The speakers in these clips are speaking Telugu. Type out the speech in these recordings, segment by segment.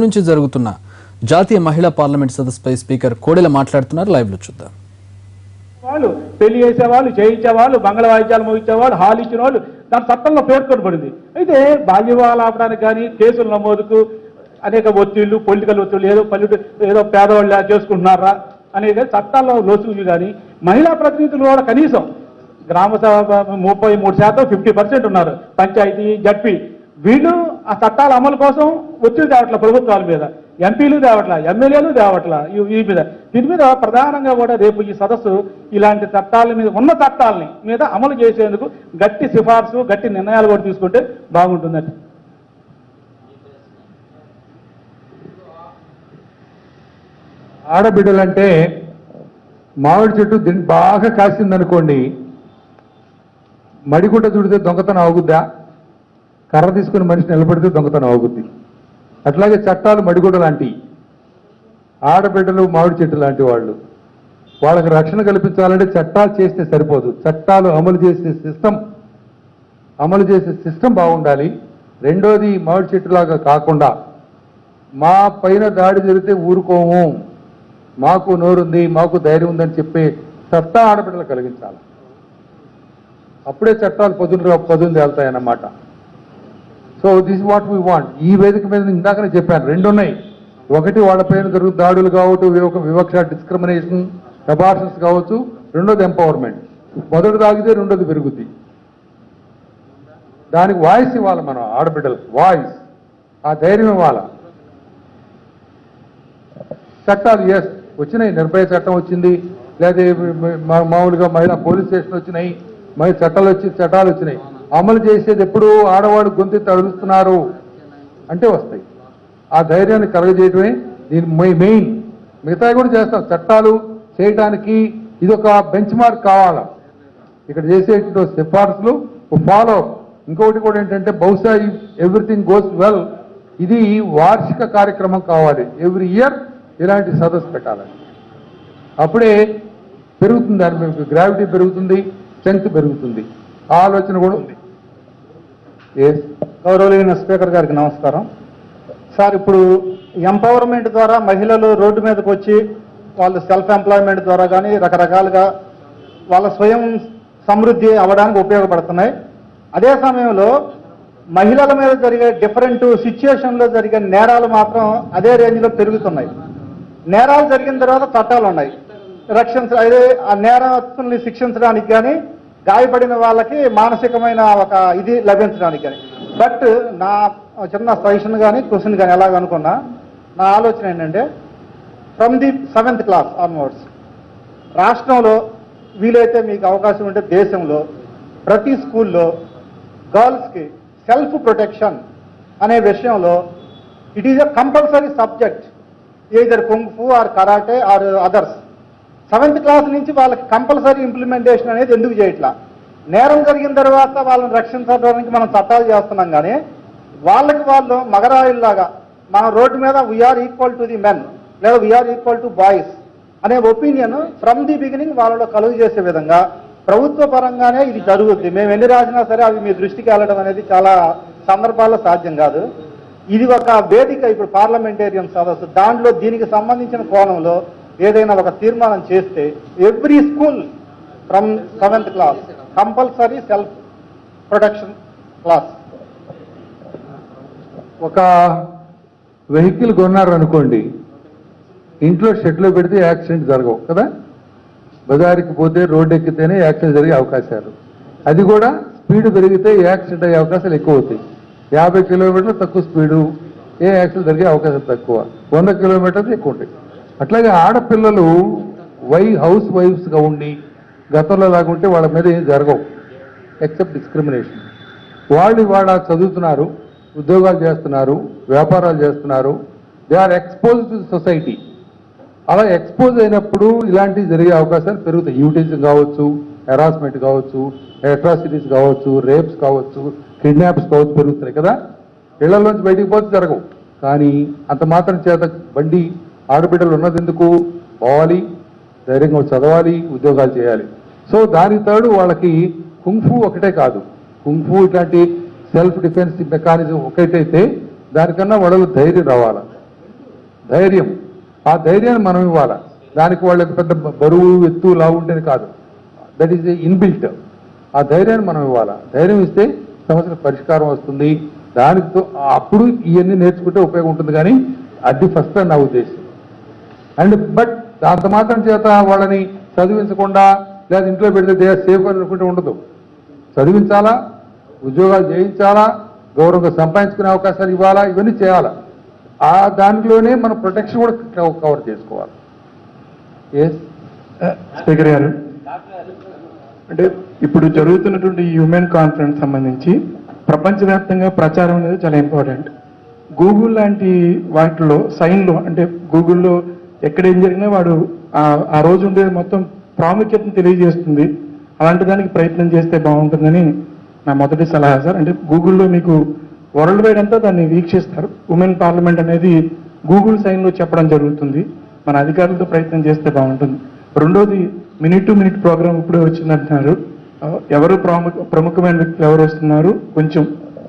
నుంచి జరుగుతున్న జాతీయ మహిళా పార్లమెంట్ సదస్సుపై స్పీకర్ కోడెల మాట్లాడుతున్నారు. లైవ్ లో చూద్దాం. వాళ్ళు పెళ్లి చేసేవాళ్ళు, చేయించేవాళ్ళు, మంగళ వాయిద్యాలు మోగించేవాళ్ళు, హాల్ ఇచ్చిన వాళ్ళు దాని చట్టంలో పేర్కొనబడింది. అయితే బాల్య వివాహాలు ఆపడానికి కానీ కేసుల నమోదుకు అనేక ఒత్తిళ్లు, పొలిటికల్ ఒత్తిళ్లు, ఏదో పేదవాళ్ళు చేసుకుంటున్నారా అనేది చట్టాల్లో లోతులు. కానీ మహిళా ప్రతినిధులు కూడా కనీసం గ్రామ 33%, 50% ఉన్నారు. పంచాయతీ, జడ్పీ వీళ్ళు ఆ చట్టాల అమలు కోసం ఒత్తిడి తేవట్ల ప్రభుత్వాల మీద, ఎంపీలు తేవట్ల, ఎమ్మెల్యేలు తేవట్ల. దీని మీద ప్రధానంగా కూడా రేపు ఈ సదస్సు ఇలాంటి చట్టాల మీద ఉన్న చట్టాలని మీద అమలు చేసేందుకు గట్టి సిఫార్సు, గట్టి నిర్ణయాలు కూడా తీసుకుంటే బాగుంటుందండి. ఆడబిడ్డలంటే మామిడి చెట్టు దీన్ని బాగా కాసిందనుకోండి, మడిగుడ్డ చుడితే దొంగతనం ఆగుద్దా? కర్ర తీసుకుని మనిషి నిలబడితే దొంగతనం ఆగుద్ది. అట్లాగే చట్టాలు మడిగుడ్డ లాంటివి. ఆడబిడ్డలు మామిడి చెట్టు లాంటి వాళ్ళు. వాళ్ళకి రక్షణ కల్పించాలంటే చట్టాలు చేస్తే సరిపోదు, చట్టాలు అమలు చేసే సిస్టమ్ బాగుండాలి. రెండోది, మామిడి చెట్టులాగా కాకుండా మా పైన దాడి జరిగితే ఊరుకోము, మాకు నోరుంది, మాకు ధైర్యం ఉందని చెప్పే సత్తా ఆడబిడ్డలు కలిగించాలి. అప్పుడే చట్టాలు పదును తేలుతాయన్నమాట. So this is what we want. ఈ వేదిక మీద ఇందాకనే చెప్పాను, రెండు ఉన్నాయి. ఒకటి, వాళ్ళపైన జరుగుతున్న దాడులు కావచ్చు, వివక్ష, డిస్క్రిమినేషన్, అబార్షన్స్ కావచ్చు. రెండోది ఎంపవర్మెంట్. మొదటి తాగితే రెండోది పెరుగుద్ది. దానికి వాయిస్ ఇవ్వాలి మనం, ఆడబిడ్డలకు వాయిస్, ఆ ధైర్యం ఇవ్వాలి. చట్టాలు ఎస్ వచ్చినాయి, నిర్భయ చట్టం వచ్చింది, లేదా మామూలుగా మహిళా పోలీస్ స్టేషన్ వచ్చినాయి, చట్టాలు వచ్చినాయి. అమలు చేసేది ఎప్పుడు ఆడవాళ్ళు గొంతెత్తి అడుగుతున్నారు అంటే వస్తాయి. ఆ ధైర్యాన్ని కలగజేయడమే దీని మెయిన్. మిగతా కూడా చేస్తాం. చట్టాలు చేయడానికి ఇది ఒక బెంచ్ మార్క్ కావాలా. ఇక్కడ చేసేటువంటి సిఫార్సులు ఫాలో. ఇంకొకటి కూడా ఏంటంటే, బహుశా ఎవ్రీథింగ్ గోస్ వెల్, ఇది వార్షిక కార్యక్రమం కావాలి. ఎవ్రీ ఇయర్ ఇలాంటి సదస్సు పెట్టాలి. అప్పుడే పెరుగుతుంది, దాని మీద గ్రావిటీ పెరుగుతుంది, స్ట్రెంగ్త్ పెరుగుతుంది. ఆ ఆలోచన కూడా ఉంది. గౌరవనీయ స్పీకర్ గారికి నమస్కారం సార్. ఇప్పుడు ఎంపవర్మెంట్ ద్వారా మహిళలు రోడ్డు మీదకి వచ్చి వాళ్ళు సెల్ఫ్ ఎంప్లాయ్మెంట్ ద్వారా కానీ రకరకాలుగా వాళ్ళ స్వయం సమృద్ధి అవ్వడానికి ఉపయోగపడుతున్నాయి. అదే సమయంలో మహిళల మీద జరిగే డిఫరెంట్ సిచ్యుయేషన్లో జరిగే నేరాలు మాత్రం అదే రేంజ్లో పెరుగుతున్నాయి. నేరాలు జరిగిన తర్వాత చట్టాలు ఉన్నాయి, అదే ఆ నేరస్తుల్ని శిక్షించడానికి కానీ, గాయపడిన వాళ్ళకి మానసికమైన ఒక ఇది లభించడానికి కానీ. బట్ నా చిన్న సజెషన్ కానీ క్వశ్చన్ కానీ ఎలాగనుకున్నా, నా ఆలోచన ఏంటంటే, from the 7th class onwards రాష్ట్రంలో వీలైతే మీకు అవకాశం ఉంటే దేశంలో ప్రతి స్కూల్లో గర్ల్స్కి సెల్ఫ్ ప్రొటెక్షన్ అనే విషయంలో it is a compulsory subject, either kung fu or karate or others. 7th class నుంచి వాళ్ళకి కంపల్సరీ ఇంప్లిమెంటేషన్ అనేది ఎందుకు చేయట్లా? నేరం జరిగిన తర్వాత వాళ్ళని రక్షించడానికి మనం చట్టాలు చేస్తున్నాం, కానీ వాళ్ళకి వాళ్ళు మగరాయిల్లాగా మన రోడ్డు మీద we are equal to the men లేదా వీఆర్ ఈక్వల్ టు బాయ్స్ అనే ఒపీనియన్ ఫ్రమ్ ది బిగినింగ్ వాళ్ళలో కలుగు చేసే విధంగా ప్రభుత్వ పరంగానే ఇది జరుగుద్ది. మేము ఎన్ని రాసినా సరే అవి మీ దృష్టికి వెళ్ళడం అనేది చాలా సందర్భాల్లో సాధ్యం కాదు. ఇది ఒక వేదిక, ఇప్పుడు పార్లమెంటేరియన్ సదస్సు, దాంట్లో దీనికి సంబంధించిన కోణంలో ఏదైనా ఒక తీర్మానం చేస్తే every school from 7th class compulsory self protection class. ఒక వెహికల్ కొన్నారు అనుకోండి, ఇంట్లో షెడ్లో పెడితే యాక్సిడెంట్ జరగవు కదా. బజారుకి పోతే రోడ్డు ఎక్కితేనే యాక్సిడెంట్ జరిగే అవకాశాలు. అది కూడా స్పీడ్ పెరిగితే యాక్సిడెంట్ అయ్యే అవకాశాలు ఎక్కువ అవుతాయి. 50 కిలోమీటర్లు తక్కువ స్పీడు, ఏ యాక్సిడెంట్ జరిగే అవకాశం తక్కువ. 100 కిలోమీటర్లు ఎక్కువ ఉంటాయి. అట్లాగే ఆడపిల్లలు హౌస్ వైఫ్స్గా ఉండి గతంలో లాగుంటే వాళ్ళ మీద ఏం జరగవు, ఎక్సెప్ట్ డిస్క్రిమినేషన్. వాళ్ళ చదువుతున్నారు, ఉద్యోగాలు చేస్తున్నారు, వ్యాపారాలు చేస్తున్నారు, they are expose to society. అలా ఎక్స్పోజ్ అయినప్పుడు ఇలాంటివి జరిగే అవకాశాలు పెరుగుతాయి. యూటిలిజం కావచ్చు, హెరాస్మెంట్ కావచ్చు, అట్రాసిటీస్ కావచ్చు, రేప్స్ కావచ్చు, కిడ్నాప్స్ కావచ్చు, పెరుగుతున్నాయి కదా. ఇళ్లలోంచి బయటికి పోతే జరగవు, కానీ అంత మాత్రం చేత బండి ఆడబిడ్డలు ఉన్నది ఎందుకు? పోవాలి, ధైర్యంగా చదవాలి, ఉద్యోగాలు చేయాలి. సో దానికి తోడు వాళ్ళకి కుంఫు ఒకటే కాదు, కుంఫు ఇట్లాంటి సెల్ఫ్ డిఫెన్స్ మెకానిజం ఒకటైతే దానికన్నా వాళ్ళకు ధైర్యం రావాలి. ధైర్యం. ఆ ధైర్యాన్ని మనం ఇవ్వాలా. దానికి వాళ్ళకి పెద్ద బరువు ఎత్తు లావు ఉంటేది కాదు. That is inbuilt. ఆ ధైర్యాన్ని మనం ఇవ్వాలా. ధైర్యం ఇస్తే సమస్యకు పరిష్కారం వస్తుంది. దానితో అప్పుడు ఇవన్నీ నేర్చుకుంటే ఉపయోగం ఉంటుంది. కానీ అది ఫస్ట్ నా ఉద్దేశం. బట్ దాంత మాత్రం చేత వాళ్ళని చదివించకుండా లేదా ఇంట్లో పెడితే దే సేఫ్ అని అనుకుంటే ఉండదు. చదివించాలా, ఉద్యోగాలు చేయించాలా, గౌరవంగా సంపాదించుకునే అవకాశాలు ఇవ్వాలా, ఇవన్నీ చేయాలా. ఆ దానిలోనే మన ప్రొటెక్షన్ కూడా కవర్ చేసుకోవాలి. స్పీకర్ గారు, అంటే ఇప్పుడు జరుగుతున్నటువంటి ఈ హ్యూమన్ కాన్ఫరెన్స్ సంబంధించి ప్రపంచవ్యాప్తంగా ప్రచారం అనేది చాలా ఇంపార్టెంట్. గూగుల్ లాంటి వాటిలో సైన్లో, అంటే గూగుల్లో ఎక్కడ ఏం జరిగినా వాడు ఆ రోజు ఉండే మొత్తం ప్రాముఖ్యతను తెలియజేస్తుంది. అలాంటి దానికి ప్రయత్నం చేస్తే బాగుంటుందని నా మొదటి సలహా సార్. అంటే గూగుల్లో మీకు వరల్డ్ వైడ్ అంతా దాన్ని వీక్షిస్తారు. ఉమెన్ పార్లమెంట్ అనేది గూగుల్ సైన్లో చెప్పడం జరుగుతుంది. మన అధికారులతో ప్రయత్నం చేస్తే బాగుంటుంది. రెండోది, మినిట్ టు మినిట్ ప్రోగ్రామ్ ఇప్పుడే వచ్చిందంటున్నారు. ఎవరు ప్రముఖమైన వ్యక్తులు ఎవరు వస్తున్నారు, కొంచెం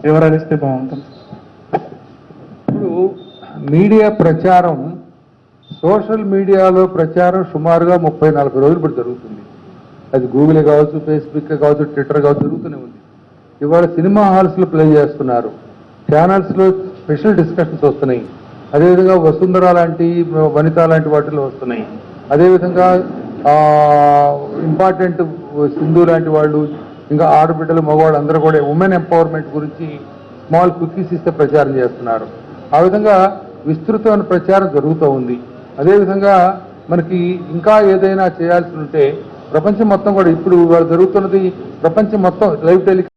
వివరాలు ఇస్తే బాగుంటుంది. ఇప్పుడు మీడియా ప్రచారం, సోషల్ మీడియాలో ప్రచారం సుమారుగా 30-40 రోజులు ఇప్పుడు జరుగుతుంది. అది గూగులే కావచ్చు, ఫేస్బుక్ కావచ్చు, ట్విట్టర్ కావచ్చు, జరుగుతూనే ఉంది. ఇవాళ సినిమా హాల్స్లో ప్లే చేస్తున్నారు, ఛానల్స్లో స్పెషల్ డిస్కషన్స్ వస్తున్నాయి. అదేవిధంగా వసుంధర లాంటి, వనిత లాంటి వాటిలో వస్తున్నాయి. అదేవిధంగా ఇంపార్టెంట్ సింధు లాంటి వాళ్ళు, ఇంకా ఆడబిడ్డలు, మగవాళ్ళు అందరూ కూడా ఉమెన్ ఎంపవర్మెంట్ గురించి స్మాల్ కుకీస్ ఇస్తే ప్రచారం చేస్తున్నారు. ఆ విధంగా విస్తృతమైన ప్రచారం జరుగుతూ ఉంది. అదేవిధంగా మనకి ఇంకా ఏదైనా చేయాల్సి ఉంటే ప్రపంచం మొత్తం కూడా ఇప్పుడు జరుగుతున్నది, ప్రపంచం మొత్తం లైవ్ టెలికాస్ట్